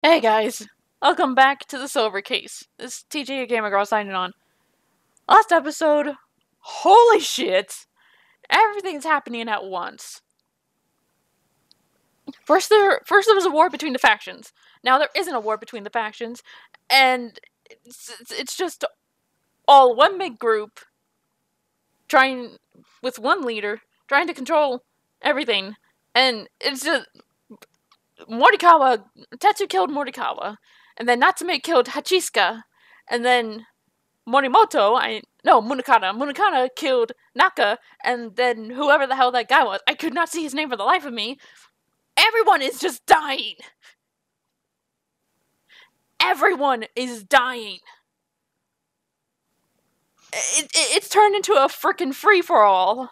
Hey guys, welcome back to the Silver Case. This is TJ Gamer Girl signing on. Last episode, holy shit, everything's happening at once. First there was a war between the factions. Now there isn't a war between the factions, and it's just all one big group trying with one leader trying to control everything, and it's just Morikawa. Tetsu killed Morikawa, and then Natsume killed Hachisuka, and then Munakata killed Naka, and then whoever the hell that guy was, I could not see his name for the life of me. Everyone is just dying. Everyone is dying. It's turned into a frickin' free-for-all.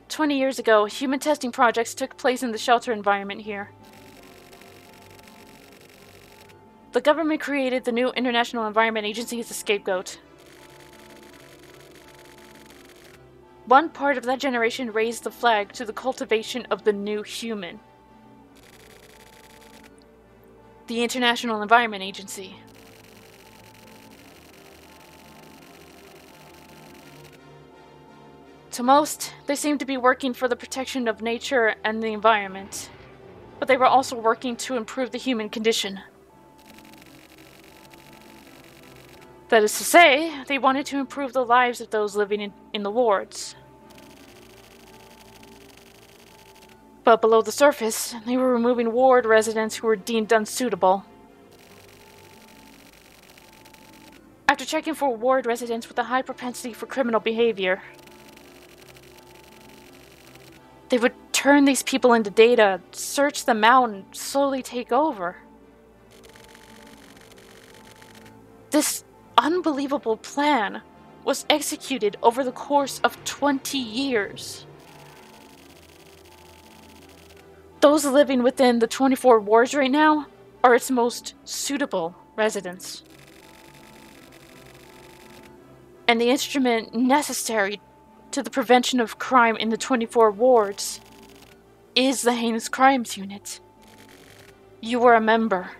"20 years ago, human testing projects took place in the shelter environment here. The government created the new International Environment Agency as a scapegoat. One part of that generation raised the flag to the cultivation of the new human. The International Environment Agency. To most, they seemed to be working for the protection of nature and the environment, but they were also working to improve the human condition. That is to say, they wanted to improve the lives of those living in the wards. But below the surface, they were removing ward residents who were deemed unsuitable. After checking for ward residents with a high propensity for criminal behavior, they would turn these people into data, search them out, and slowly take over. This unbelievable plan was executed over the course of 20 years. Those living within the 24 wards right now are its most suitable residents. And the instrument necessary to the prevention of crime in the 24 wards is the Heinous Crimes Unit. You were a member.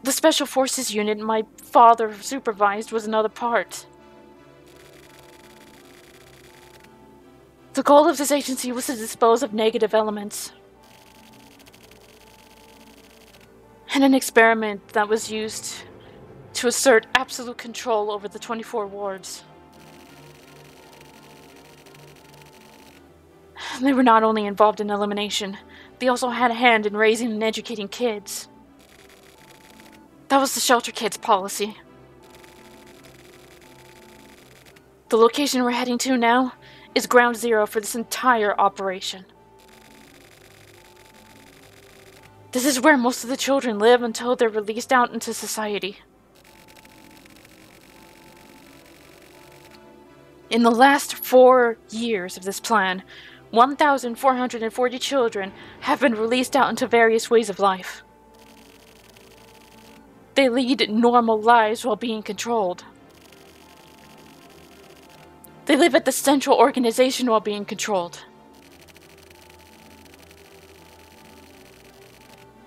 The Special Forces Unit my father supervised was another part. The goal of this agency was to dispose of negative elements. And an experiment that was used to assert absolute control over the 24 wards. They were not only involved in elimination, they also had a hand in raising and educating kids. That was the Shelter Kids policy. The location we're heading to now is ground zero for this entire operation. This is where most of the children live until they're released out into society. In the last 4 years of this plan, 1,440 children have been released out into various ways of life. They lead normal lives while being controlled. They live at the central organization while being controlled.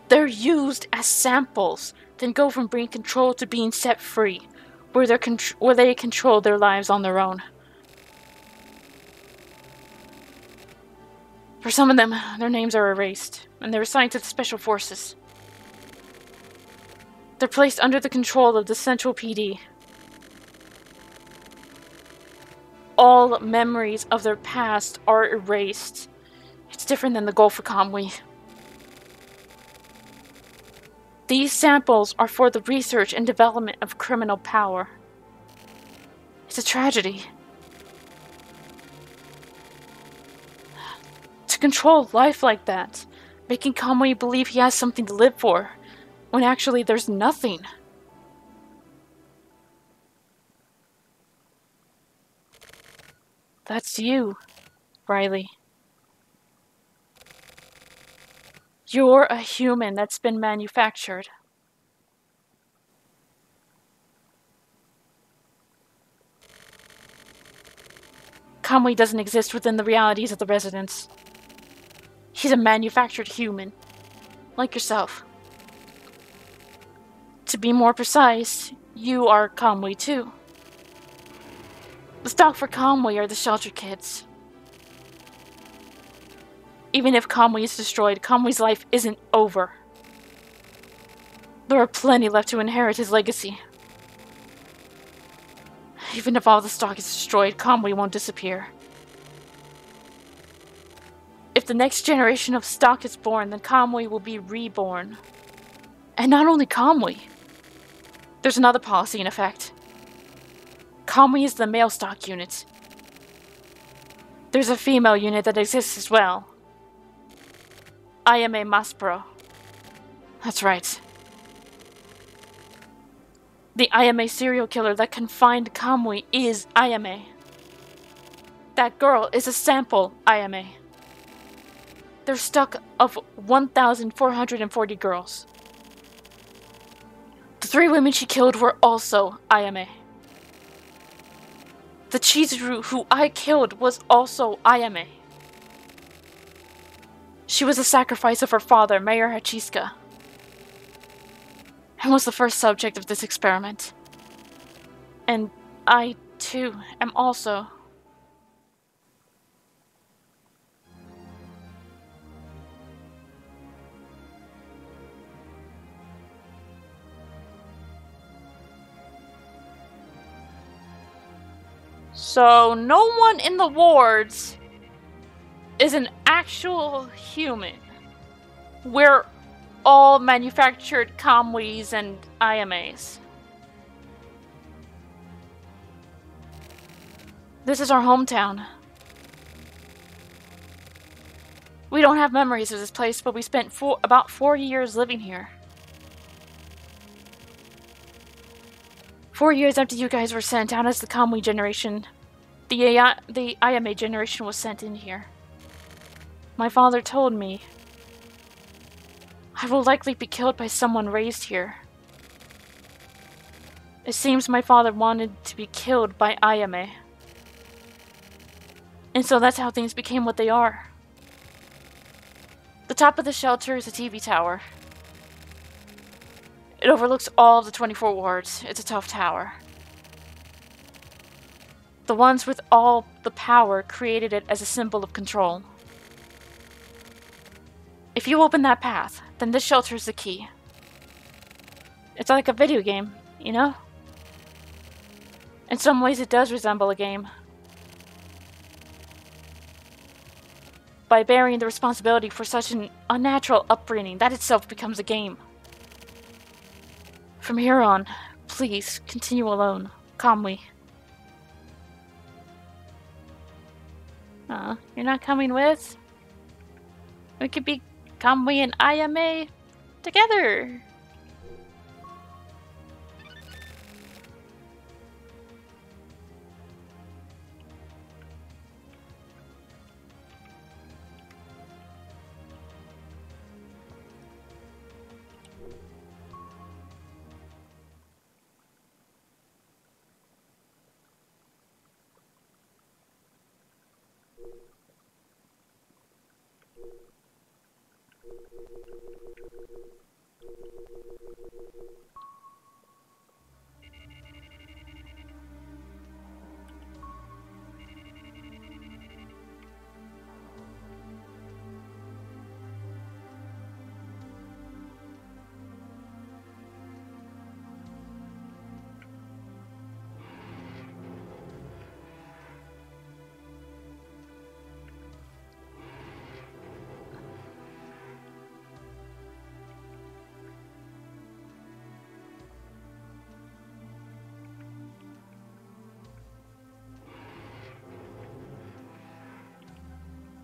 They're used as samples, then go from being controlled to being set free, where they control their lives on their own. For some of them, their names are erased, and they're assigned to the Special Forces. They're placed under the control of the Central PD. All memories of their past are erased. It's different than the goal for Kamui. These samples are for the research and development of criminal power. It's a tragedy. To control life like that, making Kamui believe he has something to live for, when actually there's nothing. That's you, Riley. You're a human that's been manufactured. Kamui doesn't exist within the realities of the residents. He's a manufactured human, like yourself. To be more precise, you are Kamui too. The stock for Kamui are the shelter kids. Even if Kamui is destroyed, Kamui's life isn't over. There are plenty left to inherit his legacy. Even if all the stock is destroyed, Kamui won't disappear. If the next generation of stock is born, then Kamui will be reborn. And not only Kamui. There's another policy in effect. Kamui is the male stock unit. There's a female unit that exists as well. Ayame Maspero. That's right. The Ayame serial killer that confined Kamui is Ayame. That girl is a sample Ayame. There's stock of 1,440 girls. The 3 women she killed were also Ayame. The Chizuru who I killed was also Ayame. She was a sacrifice of her father, Mayor Hachiska, and was the first subject of this experiment. And I, too, am also. So, no one in the wards is an actual human. We're all manufactured Kamuis and Ayames. This is our hometown. We don't have memories of this place, but we spent about 4 years living here. 4 years after you guys were sent out as the Kamui generation, the Ayame generation was sent in here. My father told me I will likely be killed by someone raised here. It seems my father wanted to be killed by Ayame. And so that's how things became what they are. The top of the shelter is a TV tower. It overlooks all of the 24 wards. It's a tough tower. The ones with all the power created it as a symbol of control. If you open that path, then this shelter is the key. It's like a video game, you know? In some ways it does resemble a game. By bearing the responsibility for such an unnatural upbringing, that itself becomes a game. From here on, please continue alone, calmly. You're not coming with? We could be Kamui and Ayame together.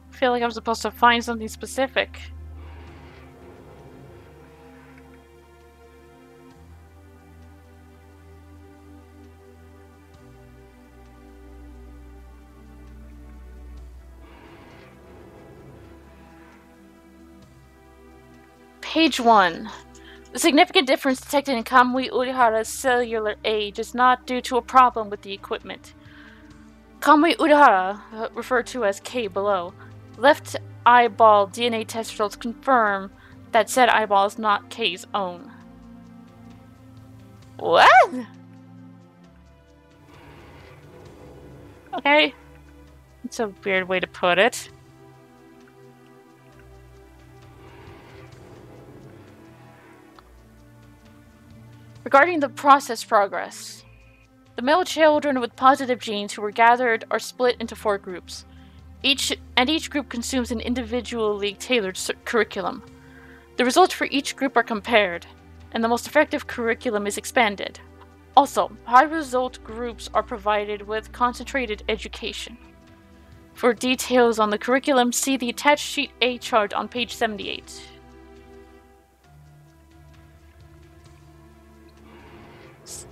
I feel like I'm supposed to find something specific. Page 1. The significant difference detected in Kamui Urihara's cellular age is not due to a problem with the equipment. Kamui Urahara, referred to as K below, left eyeball DNA test results confirm that said eyeball is not K's own. What? Okay. It's a weird way to put it. Regarding the process progress, the male children with positive genes who were gathered are split into 4 groups. Each group consumes an individually tailored curriculum. The results for each group are compared, and the most effective curriculum is expanded. Also, high-result groups are provided with concentrated education. For details on the curriculum, see the attached Sheet A chart on page 78.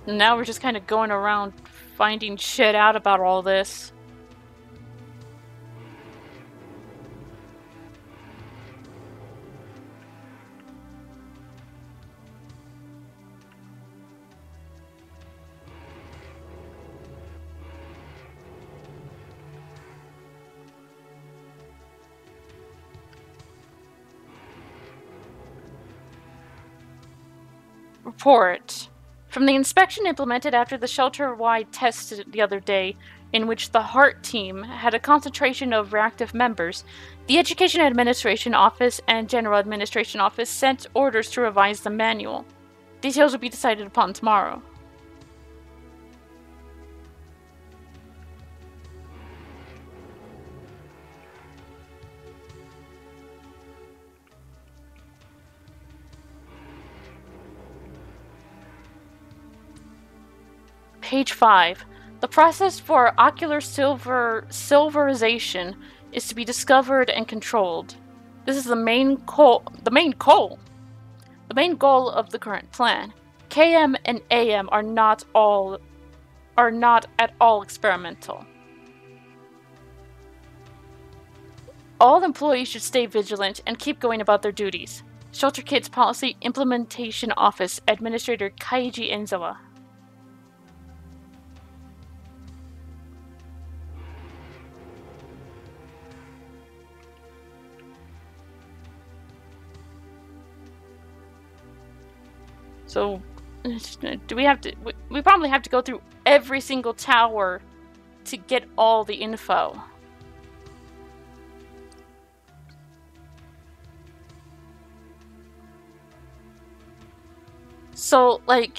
Now we're just kind of going around finding shit out about all this. Report. From the inspection implemented after the shelter-wide test the other day, in which the HEART team had a concentration of reactive members, the Education Administration Office and General Administration Office sent orders to revise the manual. Details will be decided upon tomorrow. Page 5. The process for ocular silverization is to be discovered and controlled. This is the main goal of the current plan. KM and AM are not at all experimental. All employees should stay vigilant and keep going about their duties. Shelter Kids Policy Implementation Office Administrator Kaiji Enzawa. So, do we have to... We probably have to go through every single tower to get all the info. So, like...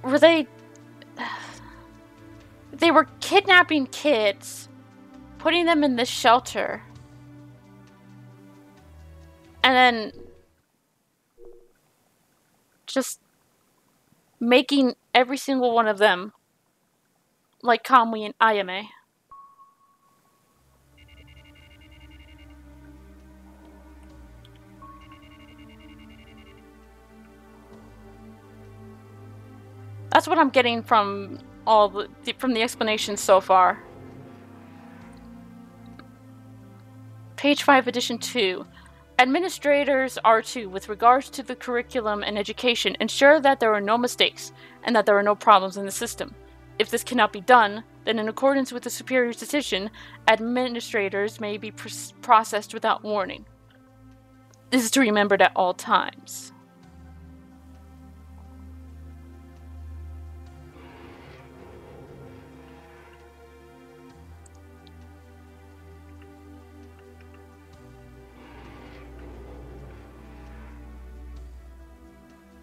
Were they... They were kidnapping kids, putting them in this shelter, and then... just making every single one of them like Kamui and Ayame. That's what I'm getting from from the explanations so far. Page 5, edition 2. Administrators are to, with regards to the curriculum and education, ensure that there are no mistakes and that there are no problems in the system. If this cannot be done, then in accordance with the superior's decision, administrators may be processed without warning. This is to be remembered at all times.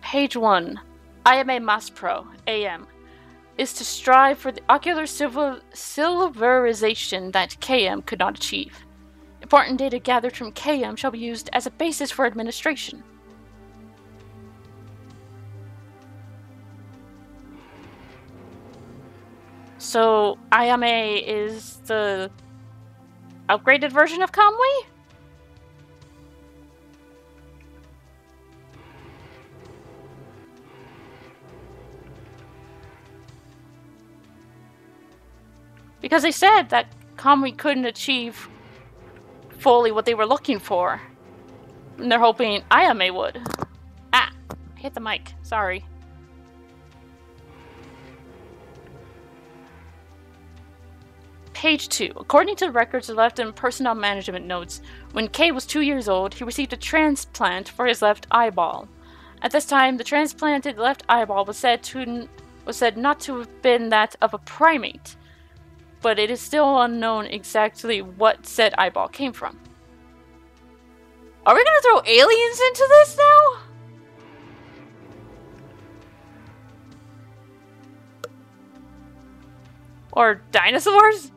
Page 1. Ayame Maspro, AM, is to strive for the ocular silverization that KM could not achieve. Important data gathered from KM shall be used as a basis for administration. So, Ayame is the upgraded version of Kamui? Because they said that Kamui couldn't achieve fully what they were looking for. And they're hoping Ayame would. Ah, I hit the mic. Sorry. Page 2. According to the records left in personnel management notes, when K was 2 years old, he received a transplant for his left eyeball. At this time, the transplanted left eyeball was said not to have been that of a primate, but it is still unknown exactly what said eyeball came from. Are we gonna throw aliens into this now? Or dinosaurs?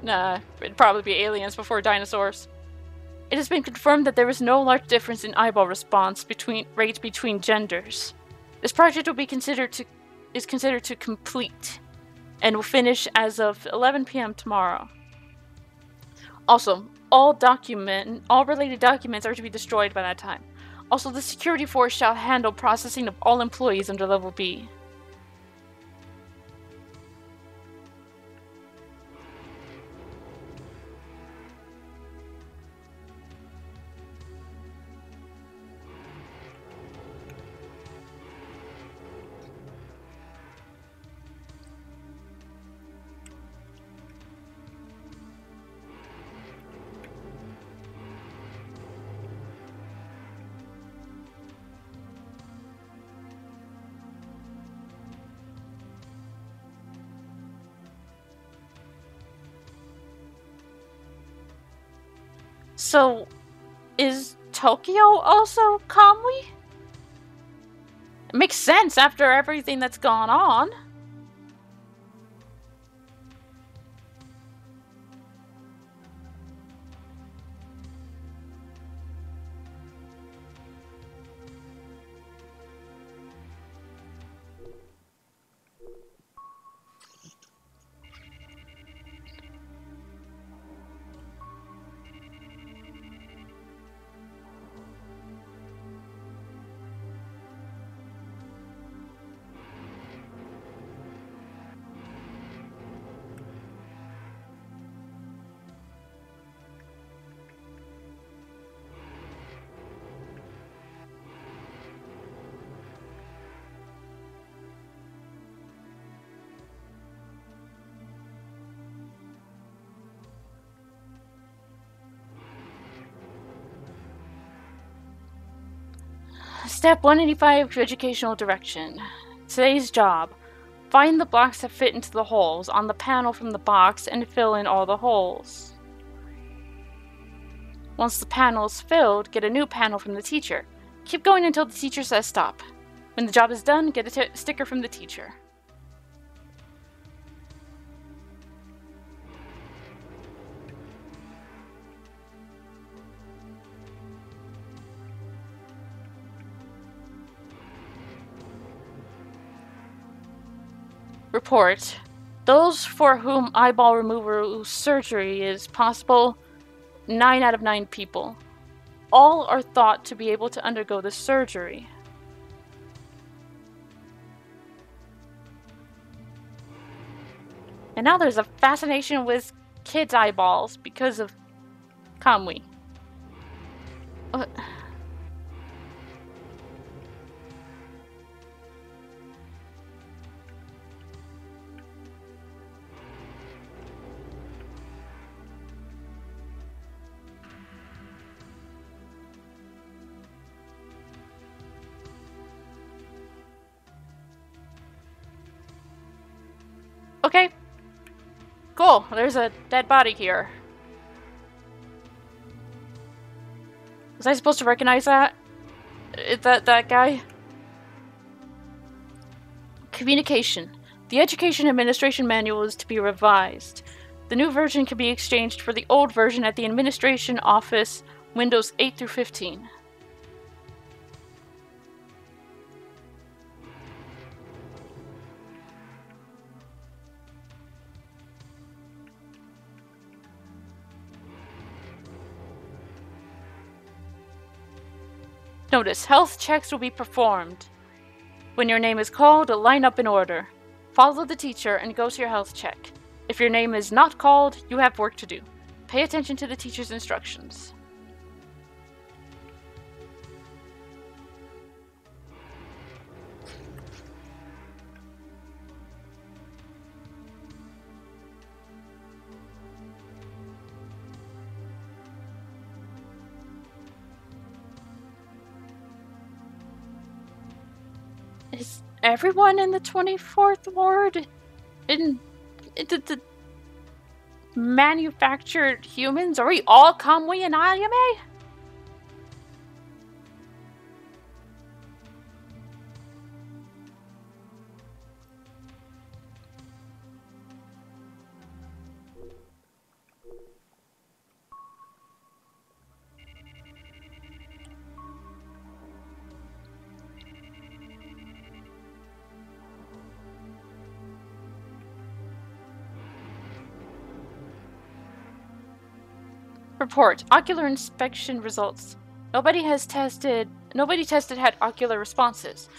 Nah, it'd probably be aliens before dinosaurs. It has been confirmed that there is no large difference in eyeball response rate between genders. This project will be considered to complete and will finish as of 11 p.m. tomorrow. Also, all related documents are to be destroyed by that time. Also, the security force shall handle processing of all employees under level B. So, is Tokyo also Kamui? It makes sense after everything that's gone on. Step 185, Educational Direction. Today's job. Find the blocks that fit into the holes on the panel from the box and fill in all the holes. Once the panel is filled, get a new panel from the teacher. Keep going until the teacher says stop. When the job is done, get a sticker from the teacher. Report. Those for whom eyeball removal surgery is possible, 9 out of 9 people. All are thought to be able to undergo the surgery. And now there's a fascination with kids' eyeballs because of Kamui. What? Okay. Cool. There's a dead body here. Was I supposed to recognize that? That guy? Communication. The Education Administration Manual is to be revised. The new version can be exchanged for the old version at the Administration Office, Windows 8 through 15. Notice, health checks will be performed. When your name is called, line up in order. Follow the teacher and go to your health check. If your name is not called, you have work to do. Pay attention to the teacher's instructions. Is everyone in the 24th ward in the manufactured humans? Are we all Kamui and Ayame? Report. Ocular inspection results. Nobody tested had ocular responses,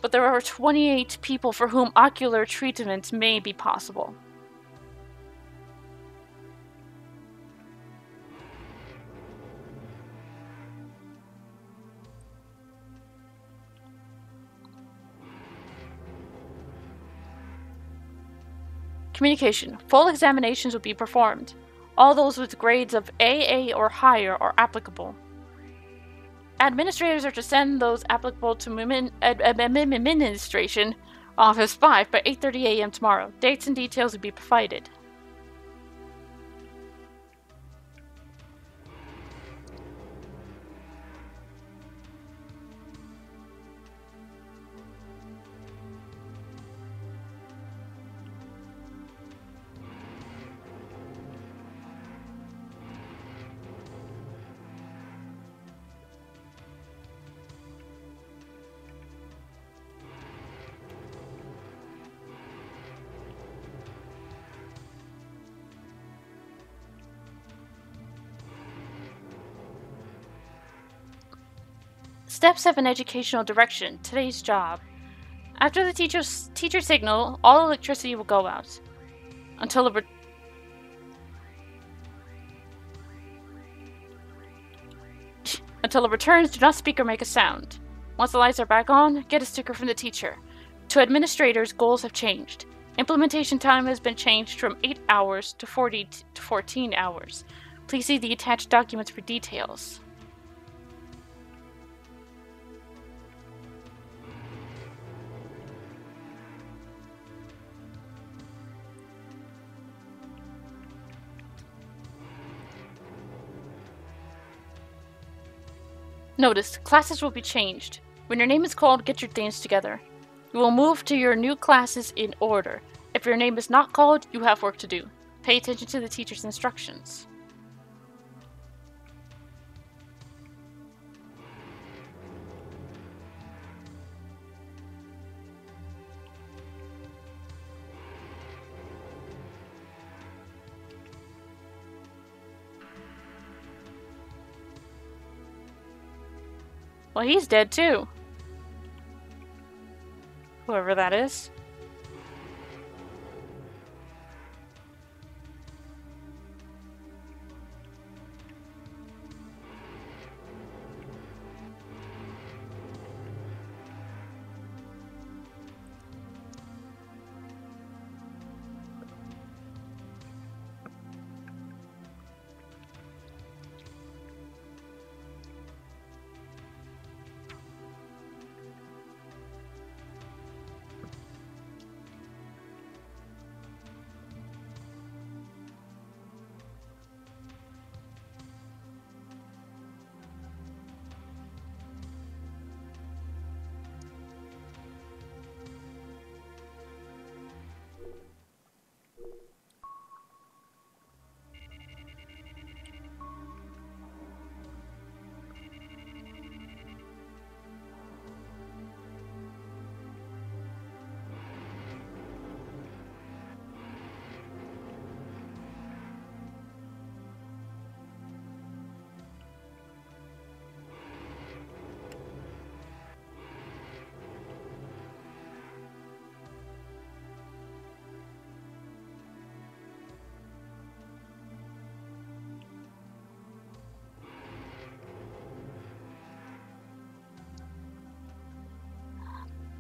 but there are 28 people for whom ocular treatment may be possible. Communication. Full examinations will be performed. All those with grades of AA or higher are applicable. Administrators are to send those applicable to Administration Office 5 by 8:30 a.m. tomorrow. Dates and details will be provided. Steps have an educational direction. Today's job. After the teacher signal, all electricity will go out. Until it returns, do not speak or make a sound. Once the lights are back on, get a sticker from the teacher. To administrators, goals have changed. Implementation time has been changed from 8 hours to 14 hours. Please see the attached documents for details. Notice, classes will be changed. When your name is called, get your things together. You will move to your new classes in order. If your name is not called, you have work to do. Pay attention to the teacher's instructions. Well, he's dead too. Whoever that is.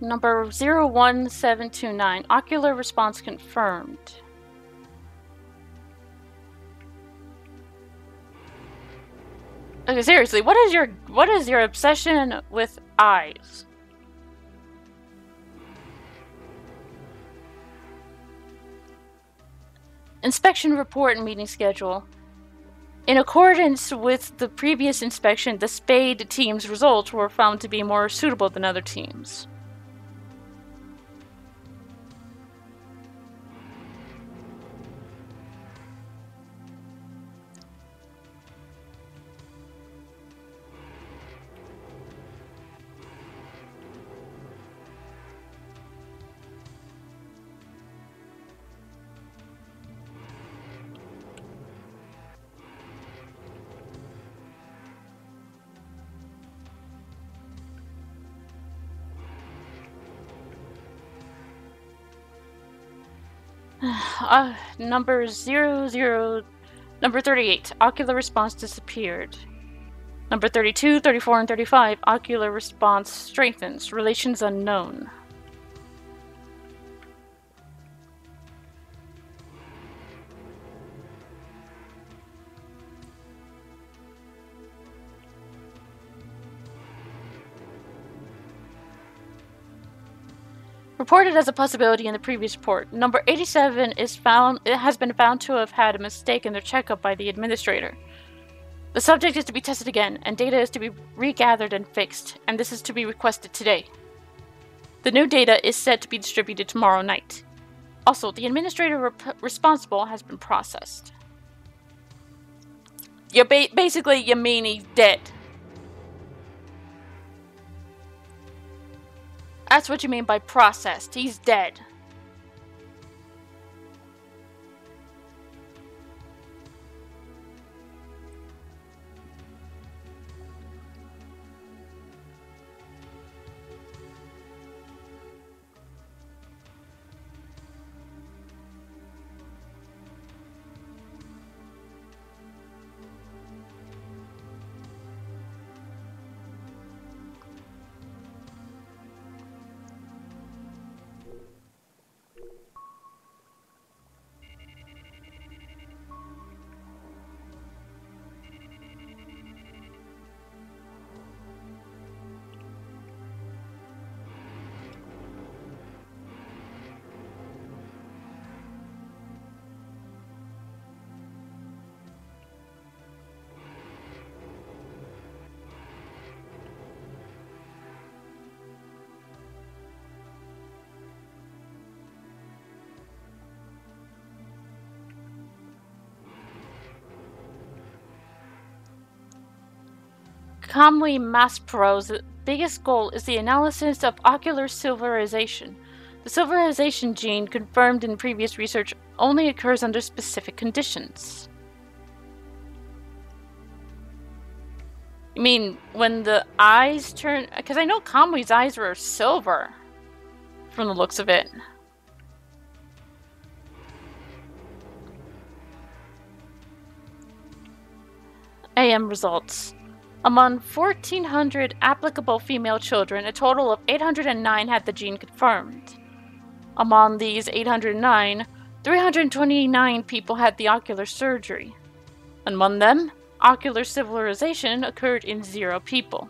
Number 01729. Ocular response confirmed. Okay, seriously, what is your obsession with eyes? Inspection report and meeting schedule. In accordance with the previous inspection, the Spade team's results were found to be more suitable than other teams. Number 38, ocular response disappeared. Number 32, 34, and 35, ocular response strengthens, relations unknown. Reported as a possibility in the previous report, number 87 has been found to have had a mistake in their checkup by the administrator. The subject is to be tested again, and data is to be regathered and fixed, and this is to be requested today. The new data is set to be distributed tomorrow night. Also, the administrator responsible has been processed. Basically, you mean he's dead. That's what you mean by processed. He's dead. Kamui Maspro's biggest goal is the analysis of ocular silverization. The silverization gene, confirmed in previous research, only occurs under specific conditions. You mean when the eyes turn... Because I know Kamui's eyes were silver, from the looks of it. AM results. Among 1,400 applicable female children, a total of 809 had the gene confirmed. Among these 809, 329 people had the ocular surgery. Among them, ocular silverization occurred in 0 people.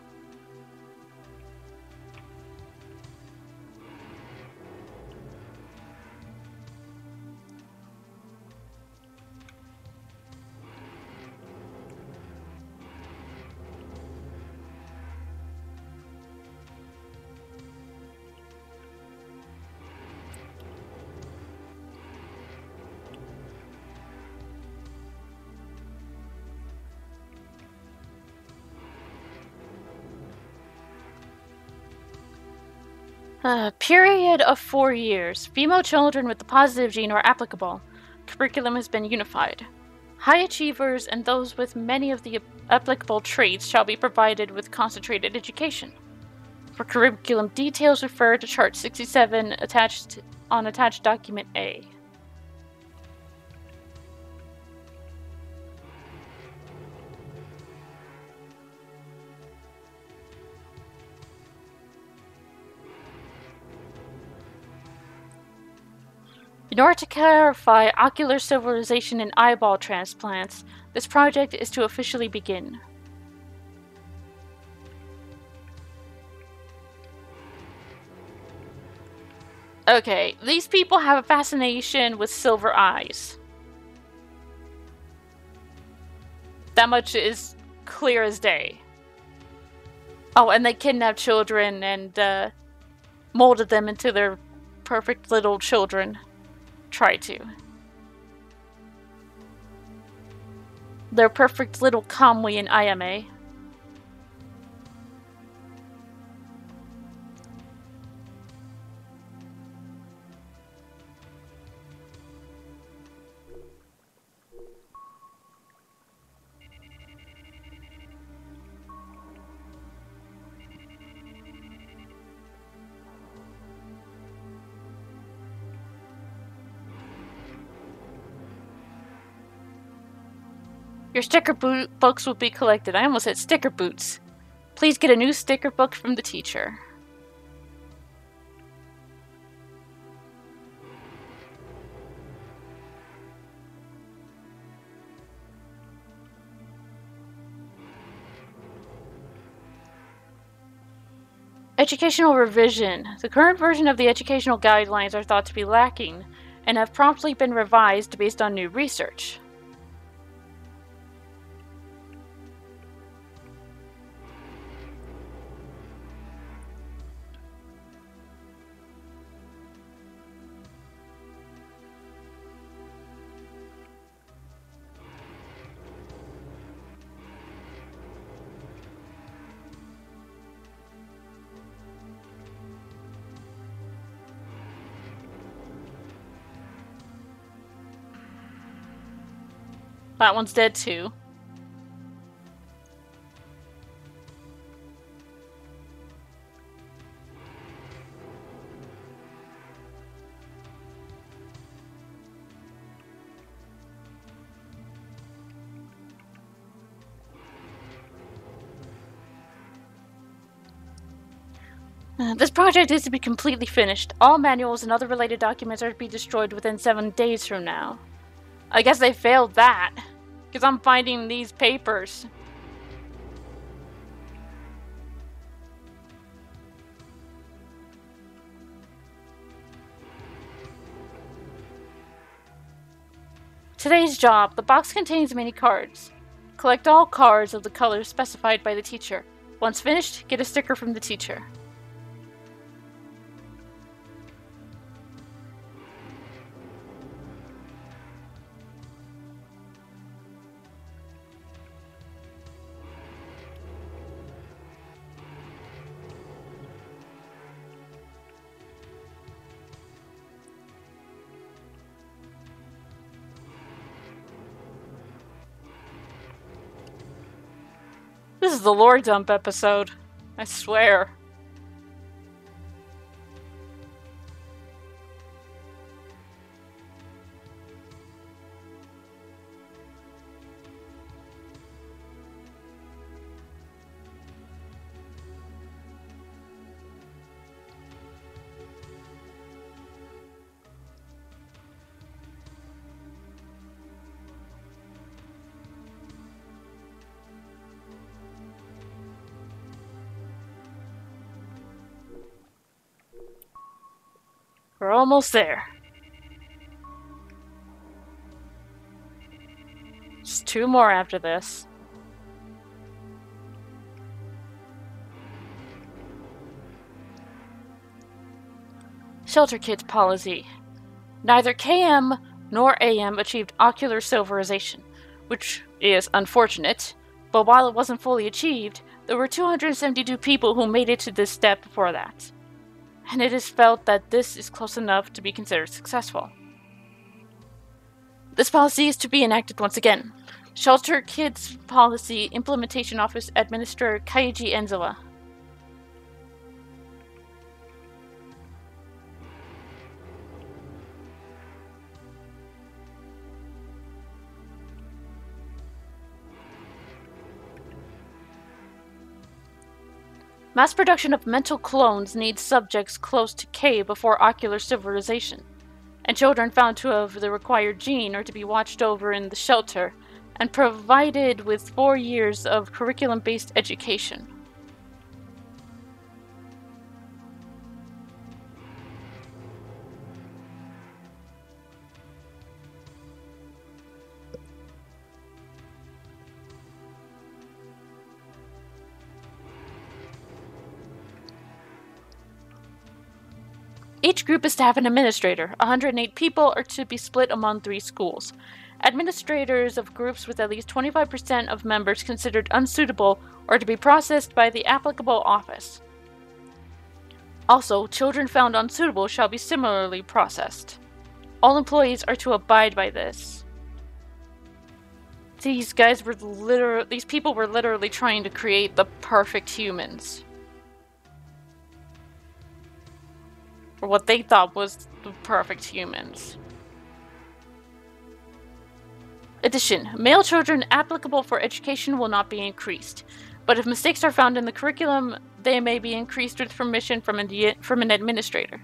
Period of 4 years. Female children with the positive gene are applicable. Curriculum has been unified. High achievers and those with many of the applicable traits shall be provided with concentrated education. For curriculum details, refer to Chart 67 attached document A. In order to clarify ocular silverization in eyeball transplants, this project is to officially begin. Okay, these people have a fascination with silver eyes. That much is clear as day. Oh, and they kidnapped children and molded them into their perfect little children. Try to. Their perfect little Kamui and Ayame. Your sticker books will be collected. I almost said sticker boots. Please get a new sticker book from the teacher. Educational revision. The current version of the educational guidelines are thought to be lacking and have promptly been revised based on new research. That one's dead too. This project is to be completely finished. All manuals and other related documents are to be destroyed within 7 days from now. I guess they failed that, because I'm finding these papers. Today's job. The box contains many cards. Collect all cards of the colors specified by the teacher. Once finished, get a sticker from the teacher. This is the lore dump episode. I swear. We're almost there. Just 2 more after this. Shelter Kids policy. Neither KM nor AM achieved ocular silverization, which is unfortunate, but while it wasn't fully achieved, there were 272 people who made it to this step before that. And it is felt that this is close enough to be considered successful. This policy is to be enacted once again. Shelter Kids Policy Implementation Office Administrator Kaiji Enzawa. Mass production of mental clones needs subjects close to K before ocular civilization, and children found to have the required gene are to be watched over in the shelter and provided with 4 years of curriculum-based education. Each group is to have an administrator. 108 people are to be split among 3 schools. Administrators of groups with at least 25% of members considered unsuitable are to be processed by the applicable office. Also, children found unsuitable shall be similarly processed. All employees are to abide by this. These people were literally trying to create the perfect humans. Or what they thought was the perfect humans. Addition, male children applicable for education will not be increased, but if mistakes are found in the curriculum, they may be increased with permission from an administrator.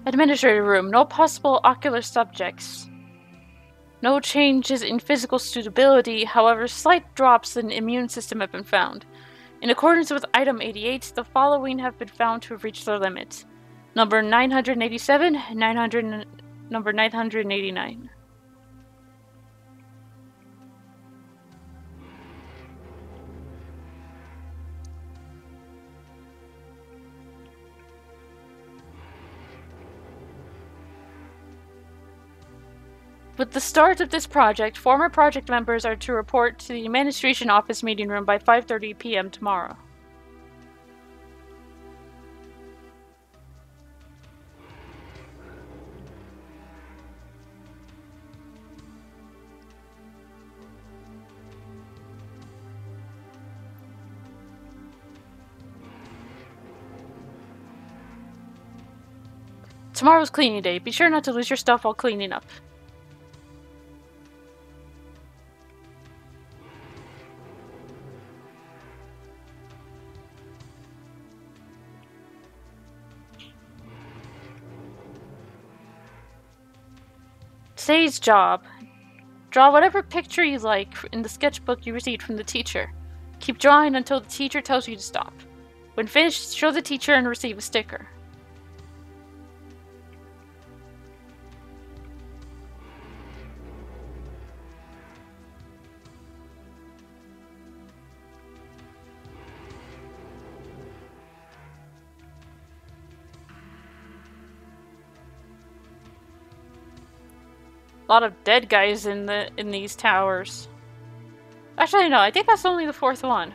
Administrative room. No possible ocular subjects. No changes in physical suitability, however, slight drops in immune system have been found. In accordance with item 88, the following have been found to have reached their limits. Number 987, number 989. With the start of this project, former project members are to report to the administration office meeting room by 5:30 p.m. tomorrow. Tomorrow's cleaning day. Be sure not to lose your stuff while cleaning up. Today's job. Draw whatever picture you like in the sketchbook you received from the teacher. Keep drawing until the teacher tells you to stop. When finished, show the teacher and receive a sticker. A lot of dead guys in these towers. Actually, no, I think that's only the 4th one.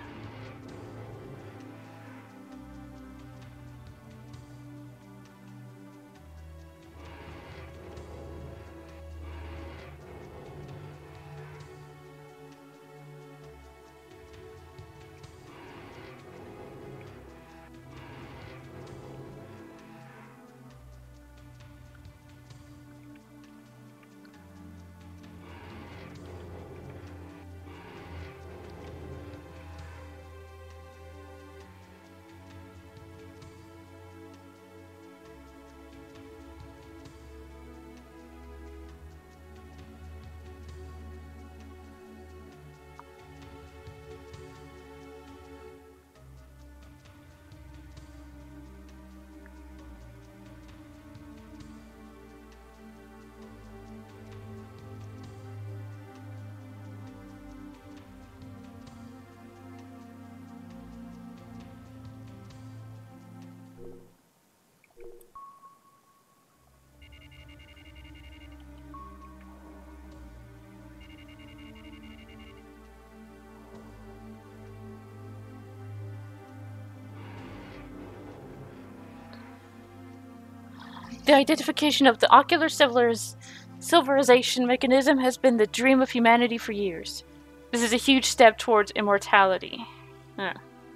The identification of the ocular silverization mechanism has been the dream of humanity for years. This is a huge step towards immortality.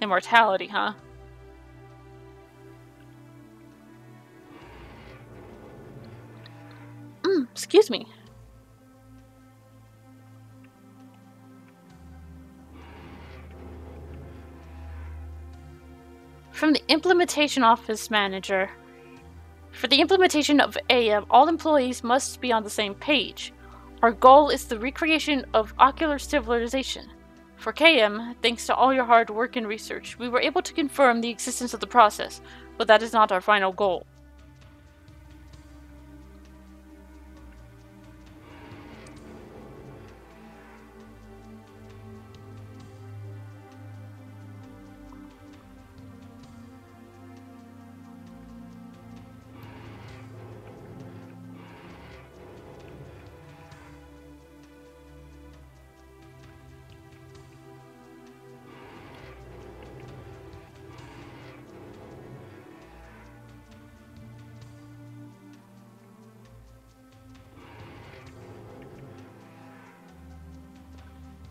Immortality, huh? Excuse me. From the Implementation Office Manager. For the implementation of AM, all employees must be on the same page. Our goal is the recreation of ocular civilization. For KM, thanks to all your hard work and research, we were able to confirm the existence of the process, but that is not our final goal.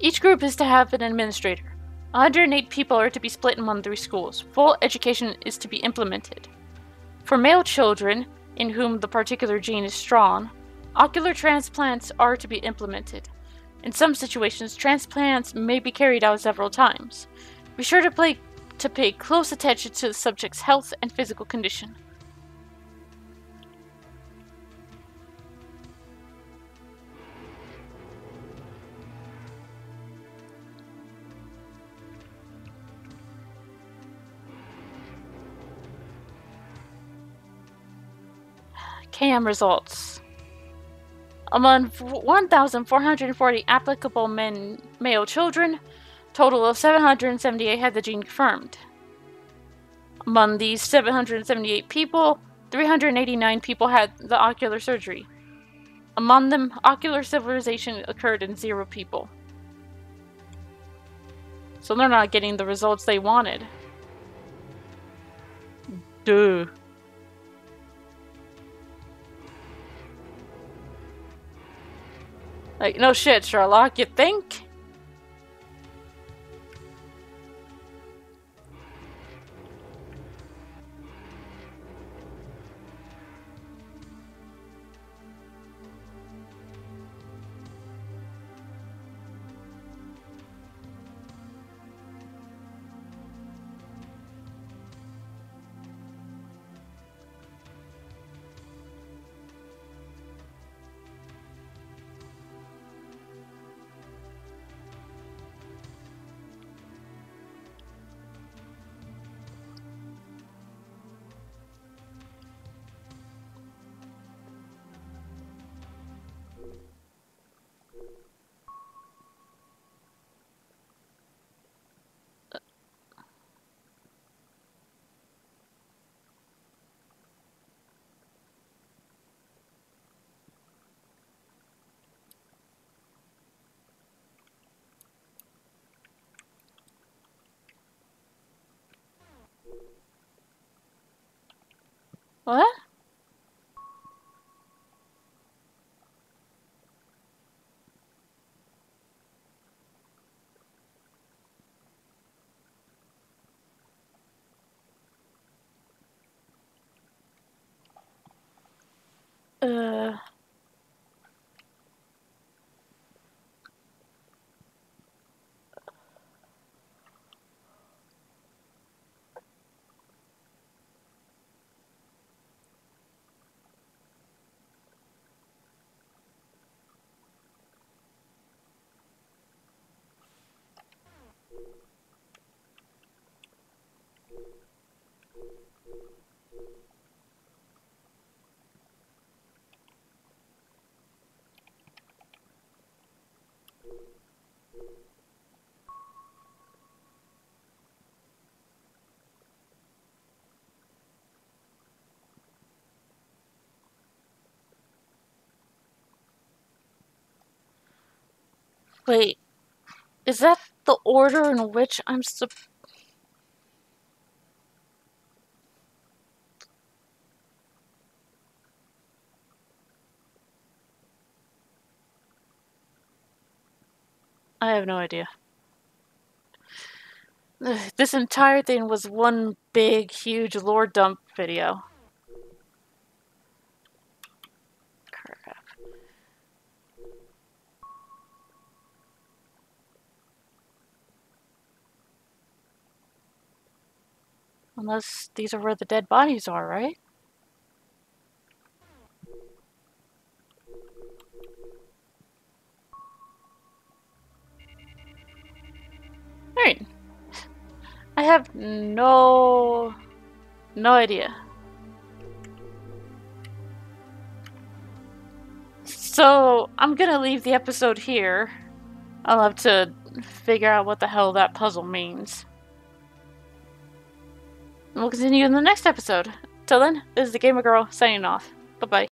Each group is to have an administrator. 108 people are to be split among 3 schools. Full education is to be implemented. For male children, in whom the particular gene is strong, ocular transplants are to be implemented. In some situations, transplants may be carried out several times. Be sure to pay close attention to the subject's health and physical condition. KM results. Among 1,440 applicable male children, total of 778 had the gene confirmed. Among these 778 people, 389 people had the ocular surgery. Among them, ocular civilization occurred in 0 people. So they're not getting the results they wanted. Duh. Like, no shit, Sherlock, you think? What? Wait, is that the order in which I'm I have no idea. This entire thing was one big, huge lore dump video. Crap. Unless these are where the dead bodies are, right? Alright. I have no idea. So, I'm gonna leave the episode here. I'll have to figure out what the hell that puzzle means. And we'll continue in the next episode. Till then, this is the Gamer Girl signing off. Bye-bye.